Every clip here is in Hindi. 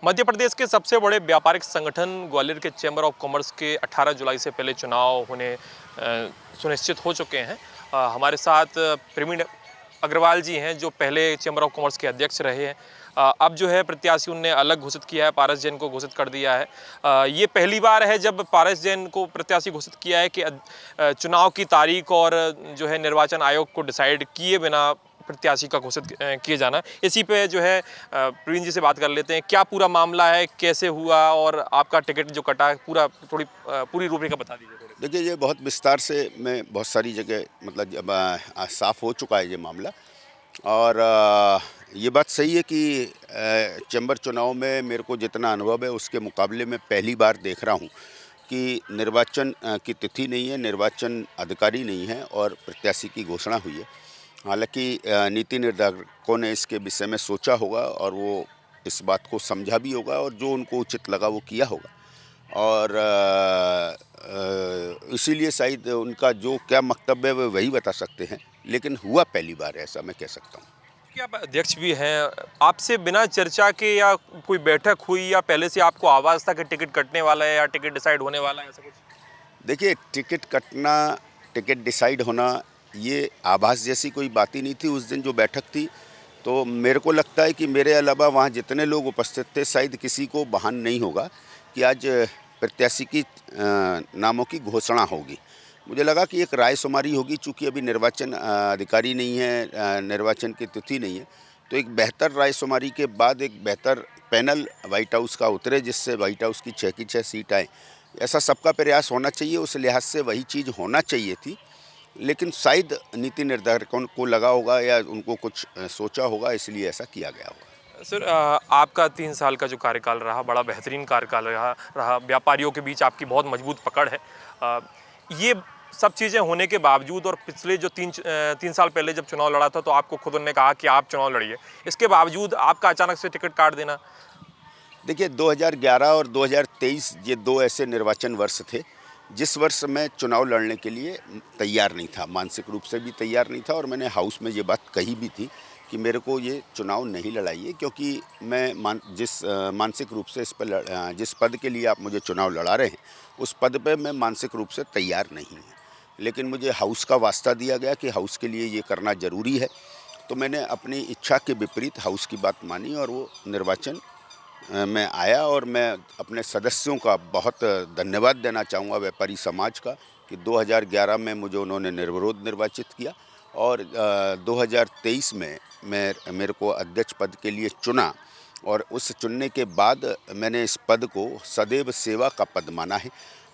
मध्य प्रदेश के सबसे बड़े व्यापारिक संगठन ग्वालियर के चैम्बर ऑफ कॉमर्स के 18 जुलाई से पहले चुनाव होने सुनिश्चित हो चुके हैं। हमारे साथ प्रवीण अग्रवाल जी हैं जो पहले चैम्बर ऑफ कॉमर्स के अध्यक्ष रहे हैं। अब जो है प्रत्याशी उनने अलग घोषित किया है, पारस जैन को घोषित कर दिया है। ये पहली बार है जब पारस जैन को प्रत्याशी घोषित किया है कि चुनाव की तारीख और जो है निर्वाचन आयोग को डिसाइड किए बिना प्रत्याशी का घोषित किए जाना। इसी पे जो है प्रवीण जी से बात कर लेते हैं, क्या पूरा मामला है, कैसे हुआ और आपका टिकट जो कटा है, पूरी रूपरेखा बता दीजिए। देखिए, ये बहुत विस्तार से मैं बहुत सारी जगह मतलब जब साफ़ हो चुका है ये मामला। और ये बात सही है कि चैम्बर चुनाव में मेरे को जितना अनुभव है उसके मुकाबले में पहली बार देख रहा हूँ कि निर्वाचन की तिथि नहीं है, निर्वाचन अधिकारी नहीं है और प्रत्याशी की घोषणा हुई है। हालांकि नीति निर्धारकों ने इसके विषय में सोचा होगा और वो इस बात को समझा भी होगा और जो उनको उचित लगा वो किया होगा। और इसीलिए शायद उनका जो क्या मकतब है वो वही बता सकते हैं, लेकिन हुआ पहली बार ऐसा मैं कह सकता हूँ। क्या आप अध्यक्ष भी हैं, आपसे बिना चर्चा के या कोई बैठक हुई या पहले से आपको आवाज़ था कि टिकट कटने वाला है या टिकट डिसाइड होने वाला है, ऐसा कुछ? देखिए, टिकट कटना, टिकट डिसाइड होना ये आभास जैसी कोई बात ही नहीं थी। उस दिन जो बैठक थी तो मेरे को लगता है कि मेरे अलावा वहाँ जितने लोग उपस्थित थे शायद किसी को भान नहीं होगा कि आज प्रत्याशी की नामों की घोषणा होगी। मुझे लगा कि एक रायशुमारी होगी, चूँकि अभी निर्वाचन अधिकारी नहीं है, निर्वाचन की तिथि नहीं है, तो एक बेहतर रायशुमारी के बाद एक बेहतर पैनल व्हाइट हाउस का उतरे जिससे व्हाइट हाउस की 6 की 6 सीट आए। ऐसा सबका प्रयास होना चाहिए, उस लिहाज से वही चीज़ होना चाहिए थी। लेकिन शायद नीति निर्धारकों को लगा होगा या उनको कुछ सोचा होगा, इसलिए ऐसा किया गया होगा। सर, आपका 3 साल का जो कार्यकाल रहा, बड़ा बेहतरीन कार्यकाल रहा। व्यापारियों के बीच आपकी बहुत मजबूत पकड़ है। ये सब चीज़ें होने के बावजूद और पिछले जो 3 साल पहले जब चुनाव लड़ा था तो आपको खुद उन्होंने कहा कि आप चुनाव लड़िए, इसके बावजूद आपका अचानक से टिकट काट देना। देखिए, 2011 और 2023 ये 2 ऐसे निर्वाचन वर्ष थे जिस वर्ष मैं चुनाव लड़ने के लिए तैयार नहीं था, मानसिक रूप से भी तैयार नहीं था। और मैंने हाउस में ये बात कही भी थी कि मेरे को ये चुनाव नहीं लड़ाइए, क्योंकि मैं जिस मानसिक रूप से जिस पद के लिए आप मुझे चुनाव लड़ा रहे हैं उस पद पे मैं मानसिक रूप से तैयार नहीं हूँ। लेकिन मुझे हाउस का वास्ता दिया गया कि हाउस के लिए ये करना ज़रूरी है, तो मैंने अपनी इच्छा के विपरीत हाउस की बात मानी और वो निर्वाचन में आया। और मैं अपने सदस्यों का बहुत धन्यवाद देना चाहूँगा, व्यापारी समाज का, कि 2011 में मुझे उन्होंने निर्विरोध निर्वाचित किया और 2023 में मेरे को अध्यक्ष पद के लिए चुना। और उस चुनने के बाद मैंने इस पद को सदैव सेवा का पद माना है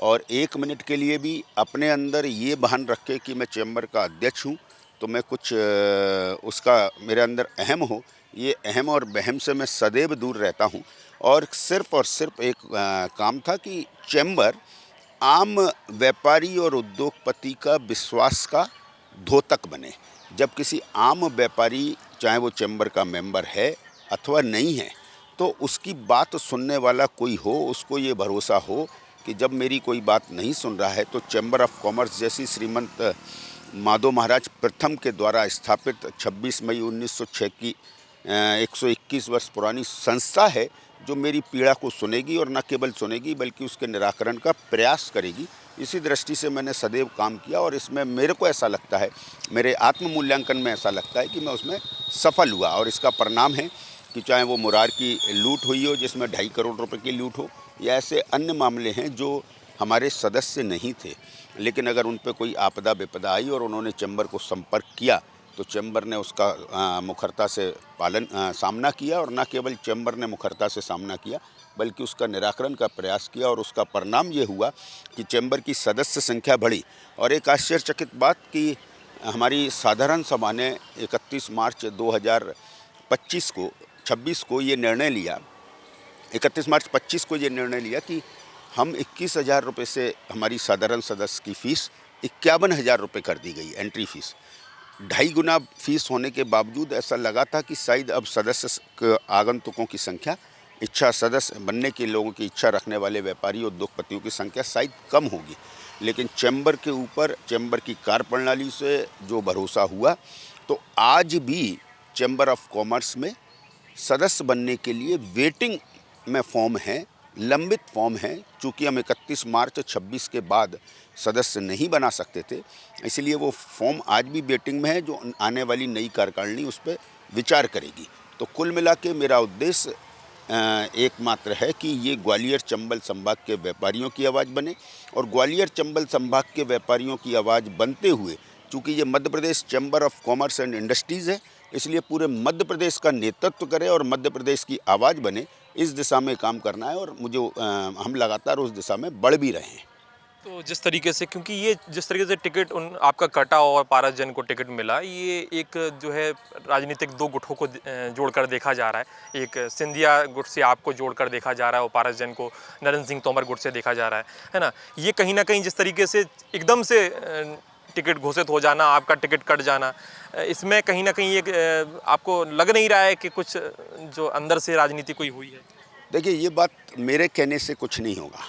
और 1 मिनट के लिए भी अपने अंदर ये भान रखे कि मैं चैम्बर का अध्यक्ष हूँ तो मैं कुछ उसका मेरे अंदर अहम हो, ये अहम और वहम से मैं सदैव दूर रहता हूँ। और सिर्फ एक काम था कि चैम्बर आम व्यापारी और उद्योगपति का विश्वास का द्योतक बने। जब किसी आम व्यापारी, चाहे वो चैम्बर का मेंबर है अथवा नहीं है, तो उसकी बात सुनने वाला कोई हो, उसको ये भरोसा हो कि जब मेरी कोई बात नहीं सुन रहा है तो चैम्बर ऑफ कॉमर्स जैसी श्रीमंत माधव महाराज प्रथम के द्वारा स्थापित 26 मई 1906 की 121 वर्ष पुरानी संस्था है जो मेरी पीड़ा को सुनेगी और न केवल सुनेगी बल्कि उसके निराकरण का प्रयास करेगी। इसी दृष्टि से मैंने सदैव काम किया और इसमें मेरे को ऐसा लगता है, मेरे आत्म मूल्यांकन में ऐसा लगता है कि मैं उसमें सफल हुआ। और इसका परिणाम है कि चाहे वो मुरार की लूट हुई हो जिसमें 2.5 करोड़ रुपए की लूट हो, या ऐसे अन्य मामले हैं जो हमारे सदस्य नहीं थे, लेकिन अगर उन पर कोई आपदा विपदा आई और उन्होंने चैम्बर को संपर्क किया तो चैम्बर ने उसका मुखरता से सामना किया। और न केवल चैम्बर ने मुखरता से सामना किया बल्कि उसका निराकरण का प्रयास किया। और उसका परिणाम ये हुआ कि चैम्बर की सदस्य संख्या बढ़ी। और एक आश्चर्यचकित बात कि हमारी साधारण सभा ने 31 मार्च 2025 को 26 को ये निर्णय लिया 31 मार्च 25 को ये निर्णय लिया कि हम 21,000 रुपये से हमारी साधारण सदस्य की फ़ीस 51,000 रुपये कर दी गई, एंट्री फ़ीस। 2.5 गुना फीस होने के बावजूद ऐसा लगा था कि शायद अब सदस्य आगंतुकों की संख्या, इच्छा सदस्य बनने के लोगों की इच्छा रखने वाले व्यापारी उद्योगपतियों की संख्या शायद कम होगी। लेकिन चैम्बर के ऊपर, चैम्बर की कार्यप्रणाली से जो भरोसा हुआ, तो आज भी चैम्बर ऑफ कॉमर्स में सदस्य बनने के लिए वेटिंग में फॉर्म हैं, लंबित फॉर्म हैं। चूँकि हम 31 मार्च 26 के बाद सदस्य नहीं बना सकते थे, इसलिए वो फॉर्म आज भी वेटिंग में है, जो आने वाली नई कार्यकारिणी उस पर विचार करेगी। तो कुल मिला के मेरा उद्देश्य एकमात्र है कि ये ग्वालियर चंबल संभाग के व्यापारियों की आवाज़ बने, और ग्वालियर चंबल संभाग के व्यापारियों की आवाज़ बनते हुए, चूँकि ये Madhya Pradesh chamber of commerce and industries है, इसलिए पूरे मध्य प्रदेश का नेतृत्व करे और मध्य प्रदेश की आवाज़ बने, इस दिशा में काम करना है। और मुझे हम लगातार उस दिशा में बढ़ भी रहे हैं। तो जिस तरीके से, क्योंकि ये जिस तरीके से टिकट आपका कटा और पारस जैन को टिकट मिला, ये एक जो है राजनीतिक दो गुटों को जोड़कर देखा जा रहा है। एक सिंधिया गुट से आपको जोड़कर देखा जा रहा है और पारस जैन को नरेंद्र सिंह तोमर गुट से देखा जा रहा है ना। ये कहीं ना कहीं जिस तरीके से एकदम से टिकट घोषित हो जाना, आपका टिकट कट जाना, इसमें कहीं ना कहीं एक आपको लग नहीं रहा है कि कुछ जो अंदर से राजनीति कोई हुई है? देखिए, ये बात मेरे कहने से कुछ नहीं होगा,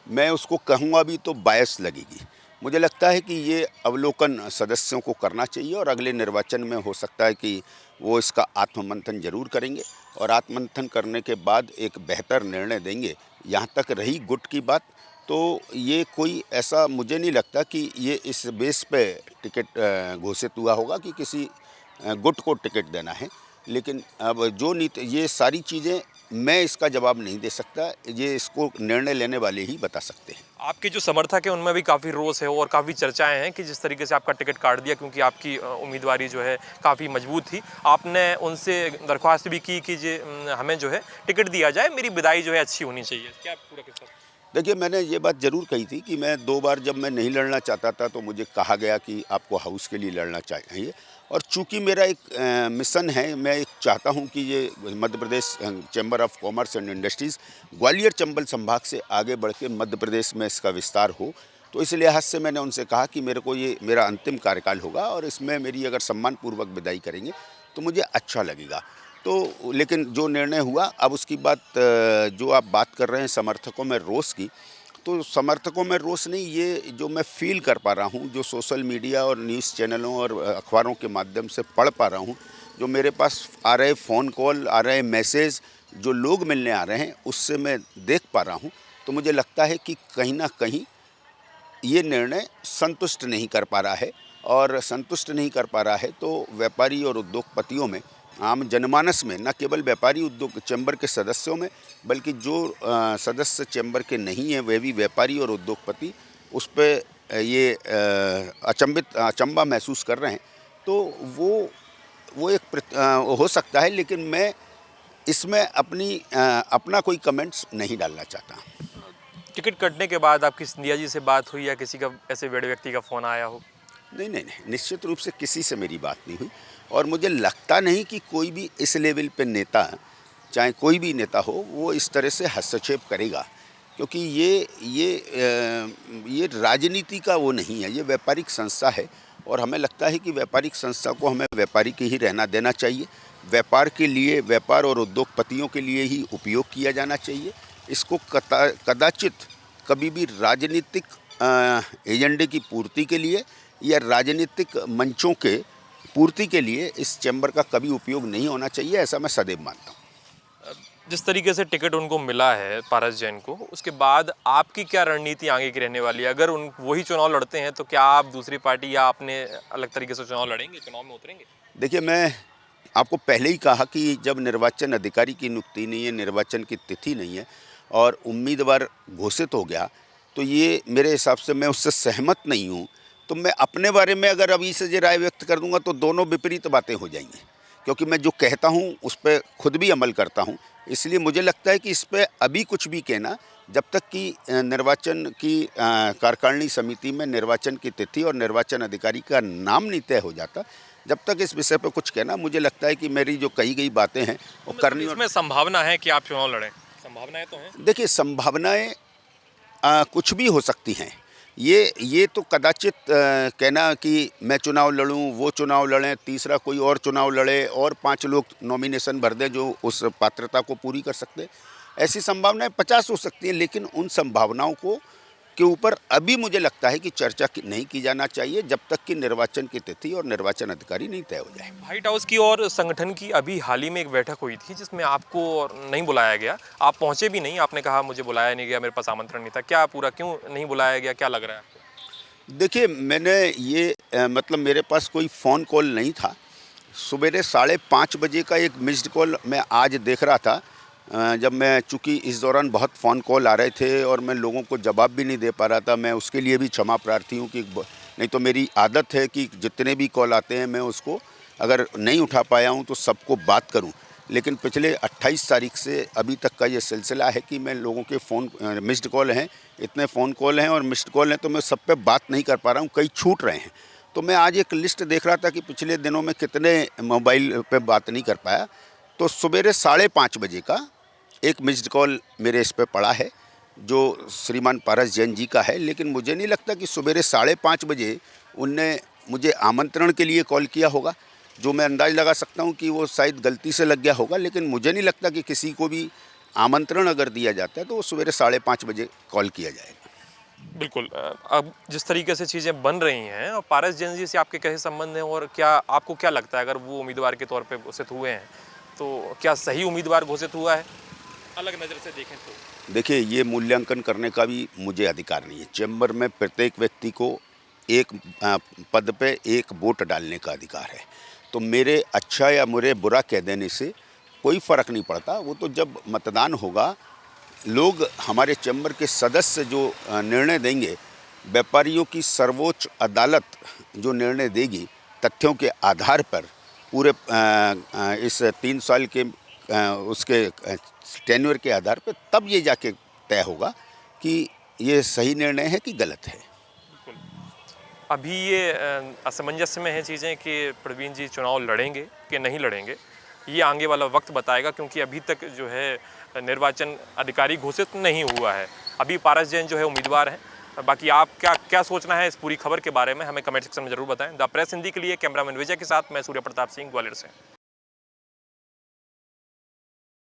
मैं उसको कहूँगा भी तो बायस लगेगी। मुझे लगता है कि ये अवलोकन सदस्यों को करना चाहिए, और अगले निर्वाचन में हो सकता है कि वो इसका आत्ममंथन जरूर करेंगे, और आत्ममंथन करने के बाद एक बेहतर निर्णय देंगे। यहाँ तक रही गुट की बात, तो ये कोई ऐसा मुझे नहीं लगता कि ये इस बेस पे टिकट घोषित हुआ होगा कि किसी गुट को टिकट देना है। लेकिन अब जो नीति, ये सारी चीज़ें मैं इसका जवाब नहीं दे सकता, ये इसको निर्णय लेने वाले ही बता सकते हैं। आपके जो समर्थक हैं उनमें भी काफ़ी रोष है और काफ़ी चर्चाएं हैं कि जिस तरीके से आपका टिकट काट दिया, क्योंकि आपकी उम्मीदवारी जो है काफ़ी मजबूत थी। आपने उनसे दरख्वास्त भी की कि हमें जो है टिकट दिया जाए, मेरी विदाई जो है अच्छी होनी चाहिए। क्या पूरा किस्सा? देखिए, मैंने ये बात ज़रूर कही थी कि मैं 2 बार जब मैं नहीं लड़ना चाहता था तो मुझे कहा गया कि आपको हाउस के लिए लड़ना चाहिए, और चूंकि मेरा एक मिशन है, मैं एक चाहता हूं कि ये Madhya Pradesh chamber of commerce and industries Gwalior Chambal संभाग से आगे बढ़ के मध्य प्रदेश में इसका विस्तार हो, तो इस लिहाज से मैंने उनसे कहा कि मेरे को ये मेरा अंतिम कार्यकाल होगा और इसमें मेरी अगर सम्मानपूर्वक विदाई करेंगे तो मुझे अच्छा लगेगा। तो लेकिन जो निर्णय हुआ, अब उसकी बात जो आप बात कर रहे हैं समर्थकों में रोष की, तो समर्थकों में रोष नहीं, ये जो मैं फील कर पा रहा हूँ, जो सोशल मीडिया और न्यूज़ चैनलों और अखबारों के माध्यम से पढ़ पा रहा हूँ, जो मेरे पास आ रहे फ़ोन कॉल, आ रहे मैसेज, जो लोग मिलने आ रहे हैं, उससे मैं देख पा रहा हूँ, तो मुझे लगता है कि कहीं ना कहीं ये निर्णय संतुष्ट नहीं कर पा रहा है। और संतुष्ट नहीं कर पा रहा है तो व्यापारी और उद्योगपतियों में, आम जनमानस में, न केवल व्यापारी उद्योग चैम्बर के सदस्यों में, बल्कि जो सदस्य चैम्बर के नहीं हैं वे भी व्यापारी और उद्योगपति उस पर ये अचंबा महसूस कर रहे हैं। तो वो एक हो सकता है, लेकिन मैं इसमें अपना कोई कमेंट्स नहीं डालना चाहता। टिकट कटने के बाद आपकी सिंधिया जी से बात हुई या किसी का ऐसे बड़े व्यक्ति का फ़ोन आया हो? नहीं, निश्चित रूप से किसी से मेरी बात नहीं हुई, और मुझे लगता नहीं कि कोई भी इस लेवल पे नेता, चाहे कोई भी नेता हो, वो इस तरह से हस्तक्षेप करेगा, क्योंकि ये राजनीति का वो नहीं है, ये व्यापारिक संस्था है, और हमें लगता है कि व्यापारिक संस्था को हमें व्यापारी के ही रहना देना चाहिए। व्यापार के लिए, व्यापार और उद्योगपतियों के लिए ही उपयोग किया जाना चाहिए। इसको कदाचित कभी भी राजनीतिक एजेंडे की पूर्ति के लिए या राजनीतिक मंचों के पूर्ति के लिए इस चैम्बर का कभी उपयोग नहीं होना चाहिए, ऐसा मैं सदैव मानता हूँ। जिस तरीके से टिकट उनको मिला है पारस जैन को, उसके बाद आपकी क्या रणनीति आगे की रहने वाली है? अगर वही चुनाव लड़ते हैं तो क्या आप दूसरी पार्टी या अपने अलग तरीके से चुनाव लड़ेंगे, चुनाव में उतरेंगे? देखिए, मैं आपको पहले ही कहा कि जब निर्वाचन अधिकारी की नियुक्ति नहीं है, निर्वाचन की तिथि नहीं है और उम्मीदवार घोषित हो गया, तो ये मेरे हिसाब से मैं उससे सहमत नहीं हूँ। तो मैं अपने बारे में अगर अभी से जो राय व्यक्त कर दूंगा तो दोनों विपरीत बातें हो जाएंगी, क्योंकि मैं जो कहता हूँ उस पर खुद भी अमल करता हूँ। इसलिए मुझे लगता है कि इस पर अभी कुछ भी कहना, जब तक कि निर्वाचन की कार्यकारिणी समिति में निर्वाचन की तिथि और निर्वाचन अधिकारी का नाम नहीं तय हो जाता, जब तक इस विषय पर कुछ कहना, मुझे लगता है कि मेरी जो कही गई बातें हैं वो करनी। इसमें संभावना है कि आप चुनाव लड़ें? संभावनाएं तो हैं। देखिए, संभावनाएं कुछ भी हो सकती हैं। ये तो कदाचित कहना कि मैं चुनाव लड़ूं, वो चुनाव लड़ें, तीसरा कोई और चुनाव लड़े और 5 लोग नॉमिनेशन भर दें जो उस पात्रता को पूरी कर सकते हैं, ऐसी संभावनाएं 50 हो सकती हैं। लेकिन उन संभावनाओं को के ऊपर अभी मुझे लगता है कि चर्चा नहीं की जाना चाहिए जब तक कि निर्वाचन की तिथि और निर्वाचन अधिकारी नहीं तय हो जाए। व्हाइट हाउस की और संगठन की अभी हाल ही में एक बैठक हुई थी जिसमें आपको नहीं बुलाया गया, आप पहुंचे भी नहीं, आपने कहा मुझे बुलाया नहीं गया, मेरे पास आमंत्रण नहीं था। क्या पूरा क्यों नहीं बुलाया गया, क्या लग रहा है आपको? देखिए, मैंने ये मतलब मेरे पास कोई फ़ोन कॉल नहीं था। सवेरे 5:30 बजे का एक मिस्ड कॉल मैं आज देख रहा था, जब मैं चूँकि इस दौरान बहुत फ़ोन कॉल आ रहे थे और मैं लोगों को जवाब भी नहीं दे पा रहा था। मैं उसके लिए भी क्षमा प्रार्थी हूँ कि नहीं तो मेरी आदत है कि जितने भी कॉल आते हैं मैं उसको अगर नहीं उठा पाया हूँ तो सबको बात करूँ। लेकिन पिछले 28 तारीख से अभी तक का ये सिलसिला है कि मैं लोगों के फ़ोन मिस्ड कॉल हैं, इतने फ़ोन कॉल हैं और मिस्ड कॉल हैं, तो मैं सब पे बात नहीं कर पा रहा हूँ, कई छूट रहे हैं। तो मैं आज एक लिस्ट देख रहा था कि पिछले दिनों में कितने मोबाइल पे बात नहीं कर पाया, तो सवेरे 5:30 बजे का एक मिस्ड कॉल मेरे इस पे पड़ा है, जो श्रीमान पारस जैन जी का है। लेकिन मुझे नहीं लगता कि सवेरे 5:30 बजे उनने मुझे आमंत्रण के लिए कॉल किया होगा। जो मैं अंदाज़ लगा सकता हूँ कि वो शायद गलती से लग गया होगा, लेकिन मुझे नहीं लगता कि किसी को भी आमंत्रण अगर दिया जाता है तो वो सवेरे 5:30 बजे कॉल किया जाएगा। बिल्कुल। अब जिस तरीके से चीज़ें बन रही हैं और पारस जैन जी से आपके कैसे संबंध हैं और क्या आपको क्या लगता है अगर वो उम्मीदवार के तौर पे घोषित हुए हैं तो क्या सही उम्मीदवार घोषित हुआ है, अलग नज़र से देखें तो? देखिए, ये मूल्यांकन करने का भी मुझे अधिकार नहीं है। चैम्बर में प्रत्येक व्यक्ति को एक पद पे एक वोट डालने का अधिकार है। तो मेरे अच्छा या मुझे बुरा कह देने से कोई फ़र्क नहीं पड़ता। वो तो जब मतदान होगा, लोग हमारे चैम्बर के सदस्य जो निर्णय देंगे, व्यापारियों की सर्वोच्च अदालत जो निर्णय देगी तथ्यों के आधार पर पूरे इस 3 साल के उसके टेन्योर के आधार पर, तब ये जाके तय होगा कि ये सही निर्णय है कि गलत है। अभी ये असमंजस में है चीज़ें कि प्रवीण जी चुनाव लड़ेंगे कि नहीं लड़ेंगे, ये आगे वाला वक्त बताएगा, क्योंकि अभी तक जो है निर्वाचन अधिकारी घोषित नहीं हुआ है। अभी पारस जैन जो है उम्मीदवार हैं। बाकी आप क्या सोचना है इस पूरी खबर के बारे में हमें कमेंट सेक्शन में ज़रूर बताएं। द प्रेस हिंदी के लिए कैमरामैन विजय के साथ मैं सूर्य प्रताप सिंह, ग्वालियर से।